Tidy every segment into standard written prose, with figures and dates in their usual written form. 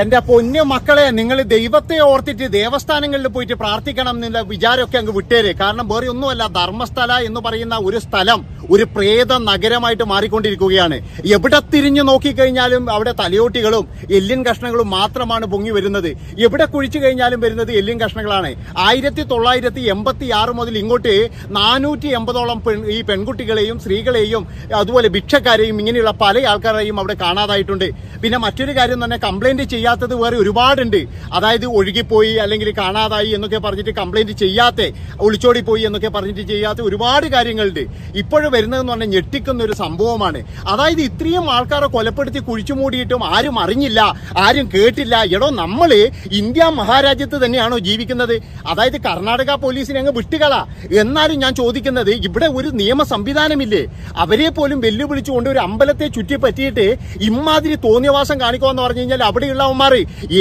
എന്റെ പൊന്നു മക്കളെ, നിങ്ങൾ ദൈവത്തെ ഓർത്തിട്ട് ദേവസ്ഥാനങ്ങളിൽ പോയിട്ട് പ്രാർത്ഥിക്കണം എന്നുള്ള വിചാരമൊക്കെ അങ്ങ് വിട്ടേര്. കാരണം വേറെ ഒന്നുമല്ല, ധർമ്മസ്ഥല എന്ന് പറയുന്ന ഒരു സ്ഥലം ഒരു പ്രേത നഗരമായിട്ട് മാറിക്കൊണ്ടിരിക്കുകയാണ്. എവിടെ തിരിഞ്ഞു നോക്കിക്കഴിഞ്ഞാലും അവിടെ തലയോട്ടികളും എല്ലിൻ കഷ്ണങ്ങളും മാത്രമാണ് പൊങ്ങി വരുന്നത്. എവിടെ കുഴിച്ചു കഴിഞ്ഞാലും വരുന്നത് എല്ലിൻ കഷ്ണങ്ങളാണ്. 1986 മുതൽ ഇങ്ങോട്ട് 480ഓളം ഈ പെൺകുട്ടികളെയും സ്ത്രീകളെയും അതുപോലെ ഭിക്ഷക്കാരെയും ഇങ്ങനെയുള്ള പല ആൾക്കാരെയും അവിടെ കാണാതായിട്ടുണ്ട്. പിന്നെ മറ്റൊരു കാര്യം തന്നെ, കംപ്ലൈന്റ് ചെയ്യാത്തത് വേറെ ഒരുപാടുണ്ട്. അതായത് ഒഴുകിപ്പോയി അല്ലെങ്കിൽ കാണാതായി എന്നൊക്കെ പറഞ്ഞിട്ട് കംപ്ലൈന്റ് ചെയ്യാത്ത, ഒളിച്ചോടിപ്പോയി എന്നൊക്കെ പറഞ്ഞിട്ട് ചെയ്യാത്ത ഒരുപാട് കാര്യങ്ങളുണ്ട്. ഇപ്പോഴും വരുന്നതെന്ന് പറഞ്ഞാൽ ഞെട്ടിക്കുന്ന ഒരു സംഭവമാണ്. അതായത് ഇത്രയും ആൾക്കാരെ കൊലപ്പെടുത്തി കുഴിച്ചു മൂടിയിട്ടും ആരും അറിഞ്ഞില്ല, ആരും കേട്ടില്ല. എടോ, നമ്മള് ഇന്ത്യ മഹാരാജ്യത്ത് തന്നെയാണോ ജീവിക്കുന്നത്? അതായത് കർണാടക പോലീസിനെ അങ്ങ് വിട്ടുകള. എന്നാലും ഞാൻ ചോദിക്കുന്നത്, ഇവിടെ ഒരു നിയമ സംവിധാനമില്ലേ? അവരെ പോലും വെല്ലുവിളിച്ചുകൊണ്ട് ഒരു അമ്പലത്തെ ചുറ്റിപ്പറ്റിയിട്ട് ഇമാതിരി തോന്നിയവാസം കാണിക്കുമെന്ന് പറഞ്ഞു കഴിഞ്ഞാൽ അവിടെയുള്ളവന്മാർ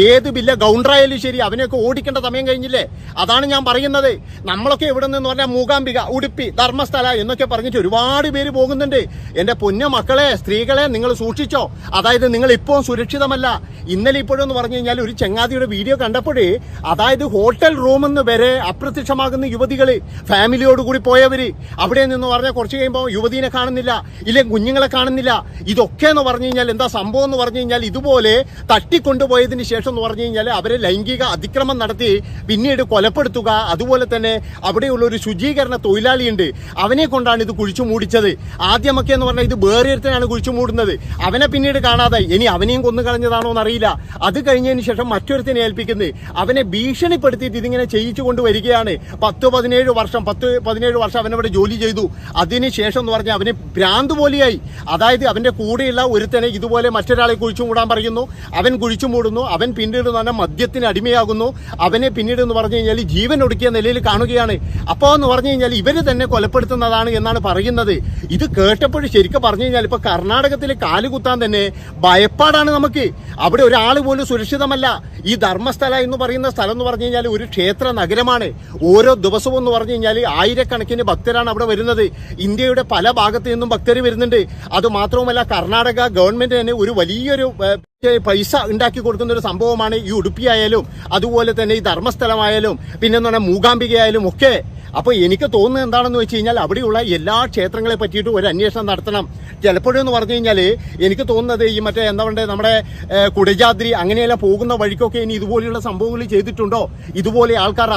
ഏത് ബില്ല ഗൗണ്ടറായാലും ശരി അവനെയൊക്കെ ഓടിക്കേണ്ട സമയം കഴിഞ്ഞില്ലേ? അതാണ് ഞാൻ പറയുന്നത്. നമ്മളൊക്കെ ഇവിടെ നിന്ന് പറഞ്ഞാൽ മൂകാംബിക, ഉടുപ്പി, ധർമ്മസ്ഥല എന്നൊക്കെ പറഞ്ഞിട്ട് ഒരുപാട് പേര് പോകുന്നുണ്ട്. എന്റെ പൊന്നു മക്കളെ, സ്ത്രീകളെ നിങ്ങൾ സൂക്ഷിച്ചോ. അതായത് നിങ്ങൾ ഇപ്പോൾ സുരക്ഷിതമല്ല. ഇന്നലെ ഇപ്പോഴെന്ന് പറഞ്ഞു കഴിഞ്ഞാൽ ഒരു ചെങ്ങാതിയുടെ വീഡിയോ കണ്ടപ്പോഴേ, അതായത് ഹോട്ടൽ റൂമെന്ന് വരെ അപ്രത്യക്ഷമാകുന്ന യുവതികള്, ഫാമിലിയോടുകൂടി പോയവര്, അവിടെ നിന്ന് പറഞ്ഞാൽ കുറച്ച് കഴിയുമ്പോൾ യുവതിനെ കാണുന്നില്ല, ഇല്ലെങ്കിൽ കുഞ്ഞുങ്ങളെ കാണുന്നില്ല. ഇതൊക്കെ എന്ന് പറഞ്ഞു കഴിഞ്ഞാൽ എന്താ സംഭവം എന്ന് പറഞ്ഞു കഴിഞ്ഞാൽ, ഇതുപോലെ തട്ടിക്കൊണ്ടുപോയതിന് ശേഷം എന്ന് പറഞ്ഞു കഴിഞ്ഞാൽ അവരെ ലൈംഗിക അതിക്രമം നടത്തി പിന്നീട് കൊലപ്പെടുത്തുക. അതുപോലെ തന്നെ അവിടെയുള്ള ഒരു ശുചീകരണ തൊഴിലാളിയുണ്ട്, അവനെ കൊണ്ടാണ് ഇത് കുഴിച്ചു മൂടിച്ചത്. ആദ്യമൊക്കെ എന്ന് പറഞ്ഞാൽ ഇത് വേറൊരുത്തനാണ് കുഴിച്ചു മൂടുന്നത്, അവനെ പിന്നീട് കാണാതായി. ഇനി അവനെയും കൊന്നു കളഞ്ഞതാണോ എന്നറിയില്ല. അത് കഴിഞ്ഞതിന് ശേഷം മറ്റൊരുത്തിനെ ഏൽപ്പിക്കുന്നത്, അവനെ ഭീഷണിപ്പെടുത്തിയിട്ട് ഇതിങ്ങനെ ചെയ്യിച്ചു കൊണ്ടുവരികയാണ്. 10-17 വർഷം അവനവിടെ ജോലി ചെയ്തു. അതിനുശേഷം എന്ന് പറഞ്ഞാൽ അവന് ഭ്രാന്ത് പോലെയായി. അതായത് അവന്റെ കൂടെയുള്ള ഒരുത്തനെ ഇതുപോലെ മറ്റൊരാളെ കുഴിച്ചു മൂടാൻ പറയുന്നു, അവൻ കുഴിച്ചു മൂടുന്നു, അവൻ പിന്നീട് തന്നെ മദ്യത്തിന് അടിമയാകുന്നു, അവനെ പിന്നീട് എന്ന് പറഞ്ഞു കഴിഞ്ഞാൽ ജീവൻ ഒടുക്കിയ നിലയിൽ കാണുകയാണ്. അപ്പോ എന്ന് പറഞ്ഞു കഴിഞ്ഞാൽ ഇവര് തന്നെ കൊലപ്പെടുത്തുന്നതാണ് എന്നാണ് പറയുന്നത്. ഇത് കേട്ടപ്പോൾ ശരിക്കും പറഞ്ഞു കഴിഞ്ഞാൽ ഇപ്പൊ കർണാടകത്തിൽ കാലുകുത്താൻ തന്നെ ഭയപ്പാടാണ് നമുക്ക്. അവിടെ ഒരാൾ പോലും സുരക്ഷിതമല്ല. ഈ ധർമ്മസ്ഥല എന്ന് പറയുന്ന സ്ഥലം എന്ന് പറഞ്ഞു കഴിഞ്ഞാൽ ഒരു ക്ഷേത്ര നഗരമാണ്. ഓരോ ദിവസവും എന്ന് പറഞ്ഞു കഴിഞ്ഞാൽ ആയിരക്കണക്കിന് ഭക്തരാണ് അവിടെ വരുന്നത്. ഇന്ത്യയുടെ പല ഭാഗത്തു നിന്നും ഭക്തർ വരുന്നുണ്ട്. അത് മാത്രവുമല്ല, കർണാടക ഗവൺമെന്റ് തന്നെ ഒരു വലിയൊരു പൈസ ഉണ്ടാക്കി കൊടുക്കുന്ന ഒരു സംഭവമാണ് ഈ ഉടുപ്പി ആയാലും അതുപോലെ തന്നെ ഈ ധർമ്മസ്ഥലമായാലും പിന്നെ എന്ന് പറഞ്ഞാൽ മൂകാംബികയായാലും ഒക്കെ. അപ്പൊ എനിക്ക് തോന്നുന്നത് എന്താണെന്ന് വെച്ച് കഴിഞ്ഞാൽ അവിടെയുള്ള എല്ലാ ക്ഷേത്രങ്ങളെ പറ്റിയിട്ട് ഒരു അന്വേഷണം നടത്തണം. ചിലപ്പോഴെന്ന് പറഞ്ഞു കഴിഞ്ഞാൽ എനിക്ക് തോന്നുന്നത് ഈ മറ്റേ എന്താ പറയുക, നമ്മുടെ കുടജാദ്രി അങ്ങനെയെല്ലാം പോകുന്ന വഴിക്കൊക്കെ ഇനി ഇതുപോലെയുള്ള സംഭവങ്ങൾ ചെയ്തിട്ടുണ്ടോ? ഇതുപോലെ ആൾക്കാർ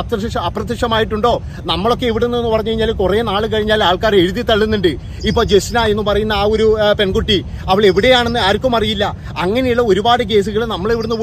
അപ്രത്യക്ഷമായിട്ടുണ്ടോ? നമ്മളൊക്കെ ഇവിടെ നിന്ന് പറഞ്ഞു കഴിഞ്ഞാൽ കുറെ നാൾ കഴിഞ്ഞാൽ ആൾക്കാർ എഴുതി തള്ളുന്നുണ്ട്. ഇപ്പൊ ജസ്ന എന്ന് പറയുന്ന ആ ഒരു പെൺകുട്ടി, അവൾ എവിടെയാണെന്ന് ആർക്കും അറിയില്ല. അങ്ങനെയുള്ള ഒരുപാട് കേസുകൾ നമ്മൾ ഇവിടുന്ന്